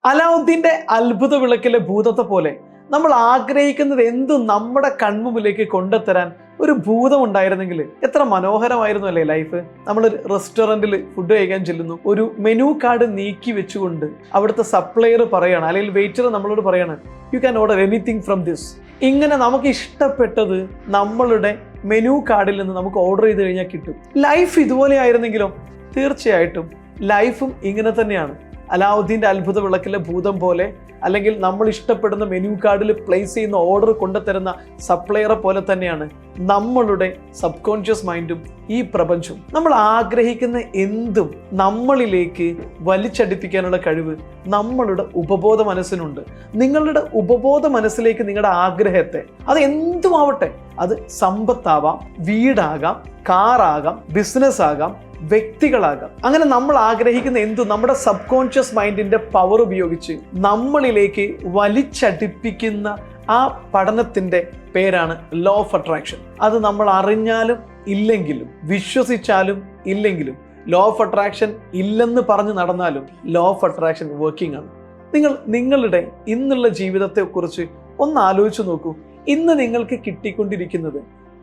അലാവുദ്ദീന്റെ അത്ഭുത വിളക്കിലെ ഭൂതത്തെ പോലെ നമ്മൾ ആഗ്രഹിക്കുന്നത് എന്തും നമ്മുടെ കൺമുമ്പിലേക്ക് കൊണ്ടുതരാൻ ഒരു ഭൂതം ഉണ്ടായിരുന്നെങ്കിൽ എത്ര മനോഹരമായിരുന്നു അല്ലേ ലൈഫ്. നമ്മളൊരു റെസ്റ്റോറൻറ്റിൽ ഫുഡ് കഴിക്കാൻ ചെല്ലുന്നു, ഒരു മെനു കാർഡ് നീക്കി വെച്ചുകൊണ്ട് അവിടുത്തെ സപ്ലയർ പറയാണ്, അല്ലെങ്കിൽ വെയിറ്റർ നമ്മളോട് പറയാണ്, you can order anything from this. ഇങ്ങനെ നമുക്ക് ഇഷ്ടപ്പെട്ടത് നമ്മളുടെ മെനു കാർഡിൽ നിന്ന് നമുക്ക് ഓർഡർ ചെയ്ത് കഴിഞ്ഞാൽ കിട്ടും. ലൈഫ് ഇതുപോലെ ആയിരുന്നെങ്കിലോ? തീർച്ചയായിട്ടും ലൈഫും ഇങ്ങനെ തന്നെയാണ്. അലാവുദ്ദീന്റെ അത്ഭുത വിളക്കിലെ ഭൂതം പോലെ, അല്ലെങ്കിൽ നമ്മൾ ഇഷ്ടപ്പെടുന്ന മെനു കാർഡിൽ പ്ലേസ് ചെയ്യുന്ന ഓർഡർ കൊണ്ടുതരുന്ന സപ്ലയറെ പോലെ തന്നെയാണ് നമ്മളുടെ സബ് കോൺഷ്യസ് മൈൻഡും ഈ പ്രപഞ്ചവും. നമ്മൾ ആഗ്രഹിക്കുന്ന എന്തും നമ്മളിലേക്ക് വലിച്ചടിപ്പിക്കാനുള്ള കഴിവ് നമ്മളുടെ ഉപബോധ മനസ്സിനുണ്ട്. നിങ്ങളുടെ ഉപബോധ മനസ്സിലേക്ക് നിങ്ങളുടെ ആഗ്രഹത്തെ, അത് എന്തുമാവട്ടെ, അത് സമ്പത്താവാം, വീടാകാം, കാറാകാം, ബിസിനസ് ആകാം, വ്യക്തികളാകാം, അങ്ങനെ നമ്മൾ ആഗ്രഹിക്കുന്ന എന്തും നമ്മുടെ സബ് കോൺഷ്യസ് മൈൻഡിന്റെ പവർ ഉപയോഗിച്ച് നമ്മളിലേക്ക് വലിച്ചടിപ്പിക്കുന്ന ആ പഠനത്തിന്റെ പേരാണ് ലോ ഓഫ് അട്രാക്ഷൻ. അത് നമ്മൾ അറിഞ്ഞാലും ഇല്ലെങ്കിലും, വിശ്വസിച്ചാലും ഇല്ലെങ്കിലും, ലോ ഓഫ് അട്രാക്ഷൻ ഇല്ലെന്ന് പറഞ്ഞ് നടന്നാലും ലോ ഓഫ് അട്രാക്ഷൻ വർക്കിംഗ് ആണ്. നിങ്ങളുടെ ഇന്നുള്ള ജീവിതത്തെ കുറിച്ച് ഒന്ന് ആലോചിച്ച് നോക്കൂ. ഇന്ന് നിങ്ങൾക്ക് കിട്ടിക്കൊണ്ടിരിക്കുന്നത്,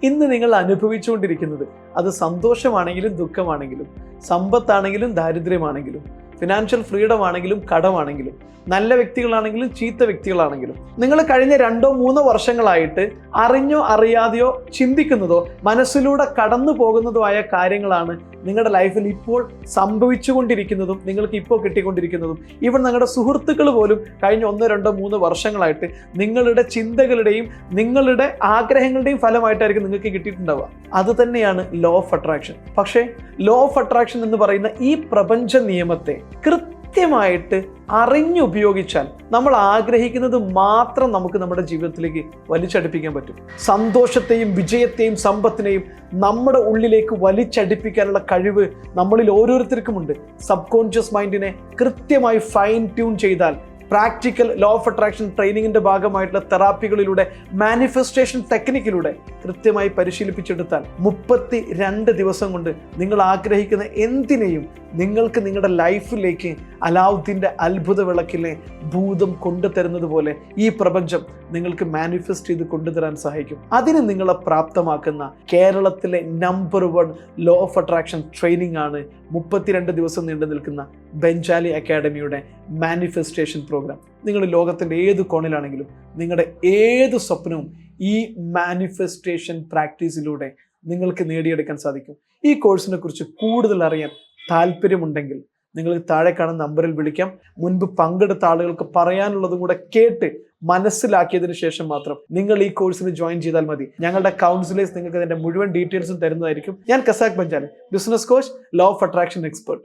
ഇന്ന് നിങ്ങൾ അനുഭവിച്ചുകൊണ്ടിരിക്കുന്നത്, അത് സന്തോഷമാണെങ്കിലും ദുഃഖമാണെങ്കിലും, സമ്പത്താണെങ്കിലും ദാരിദ്ര്യമാണെങ്കിലും, ഫിനാൻഷ്യൽ ഫ്രീഡം ആണെങ്കിലും കടമാണെങ്കിലും, നല്ല വ്യക്തികളാണെങ്കിലും ചീത്ത വ്യക്തികളാണെങ്കിലും, നിങ്ങൾ കഴിഞ്ഞ 2-3 വർഷങ്ങളായിട്ട് അറിഞ്ഞോ അറിയാതെയോ ചിന്തിക്കുന്നതോ മനസ്സിലൂടെ കടന്നു പോകുന്നതോ ആയ കാര്യങ്ങളാണ് നിങ്ങളുടെ ലൈഫിൽ ഇപ്പോൾ സംഭവിച്ചുകൊണ്ടിരിക്കുന്നതും നിങ്ങൾക്ക് ഇപ്പോൾ കിട്ടിക്കൊണ്ടിരിക്കുന്നതും. ഇവിടെ നിങ്ങളുടെ സുഹൃത്തുക്കൾ പോലും കഴിഞ്ഞ 1-2-3 വർഷങ്ങളായിട്ട് നിങ്ങളുടെ ചിന്തകളുടെയും നിങ്ങളുടെ ആഗ്രഹങ്ങളുടെയും ഫലമായിട്ടായിരിക്കും നിങ്ങൾക്ക് കിട്ടിയിട്ടുണ്ടാവുക. അത് തന്നെയാണ് ലോ ഓഫ് അട്രാക്ഷൻ. പക്ഷേ ലോ ഓഫ് അട്രാക്ഷൻ എന്ന് പറയുന്ന ഈ പ്രപഞ്ച നിയമത്തെ കൃത്യമായിട്ട് അറിഞ്ഞുപയോഗിച്ചാൽ നമ്മൾ ആഗ്രഹിക്കുന്നത് മാത്രം നമുക്ക് നമ്മുടെ ജീവിതത്തിലേക്ക് വലിച്ചടിപ്പിക്കാൻ പറ്റും. സന്തോഷത്തെയും വിജയത്തെയും സമ്പത്തിനെയും നമ്മുടെ ഉള്ളിലേക്ക് വലിച്ചടിപ്പിക്കാനുള്ള കഴിവ് നമ്മളിൽ ഓരോരുത്തർക്കുമുണ്ട്. സബ് കോൺഷ്യസ് മൈൻഡിനെ കൃത്യമായി ഫൈൻ ട്യൂൺ ചെയ്താൽ, പ്രാക്ടിക്കൽ ലോ ഓഫ് അട്രാക്ഷൻ ട്രെയിനിങ്ങിന്റെ ഭാഗമായിട്ടുള്ള തെറാപ്പികളിലൂടെ, മാനിഫെസ്റ്റേഷൻ ടെക്നിക്കിലൂടെ കൃത്യമായി പരിശീലിപ്പിച്ചെടുത്താൽ 32 ദിവസം കൊണ്ട് നിങ്ങൾ ആഗ്രഹിക്കുന്ന എന്തിനേയും നിങ്ങൾക്ക് നിങ്ങളുടെ ലൈഫിലേക്ക് അലാവുദ്ദീന്റെ അത്ഭുത വിളക്കിലെ ഭൂതം കൊണ്ടുതരുന്നത് പോലെ ഈ പ്രപഞ്ചം നിങ്ങൾക്ക് മാനിഫെസ്റ്റ് ചെയ്ത് കൊണ്ടുതരാൻ സഹായിക്കും. അതിന് നിങ്ങളെ പ്രാപ്തമാക്കുന്ന കേരളത്തിലെ number 1 law of attraction training ആണ് 32 ദിവസം നീണ്ടു നിൽക്കുന്ന ബെഞ്ചാലി അക്കാഡമിയുടെ മാനിഫെസ്റ്റേഷൻ പ്രോഗ്രാം. നിങ്ങൾ ലോകത്തിൻ്റെ ഏത് കോണിലാണെങ്കിലും നിങ്ങളുടെ ഏത് സ്വപ്നവും ഈ മാനിഫെസ്റ്റേഷൻ പ്രാക്ടീസിലൂടെ നിങ്ങൾക്ക് നേടിയെടുക്കാൻ സാധിക്കും. ഈ കോഴ്സിനെ കുറിച്ച് കൂടുതൽ അറിയാൻ താല്പര്യമുണ്ടെങ്കിൽ നിങ്ങൾക്ക് താഴെ കാണുന്ന നമ്പറിൽ വിളിക്കാം. മുൻപ് പങ്കെടുത്ത ആളുകൾക്ക് പറയാനുള്ളതും കൂടെ കേട്ട് മനസ്സിലാക്കിയതിന് ശേഷം മാത്രം നിങ്ങൾ ഈ കോഴ്സിന് ജോയിൻ ചെയ്താൽ മതി. ഞങ്ങളുടെ കൗൺസിലേഴ്സ് നിങ്ങൾക്ക് അതിന്റെ മുഴുവൻ ഡീറ്റെയിൽസും തരുന്നതായിരിക്കും. ഞാൻ കസാക് ബെഞ്ചാലി, business coach, law of attraction expert.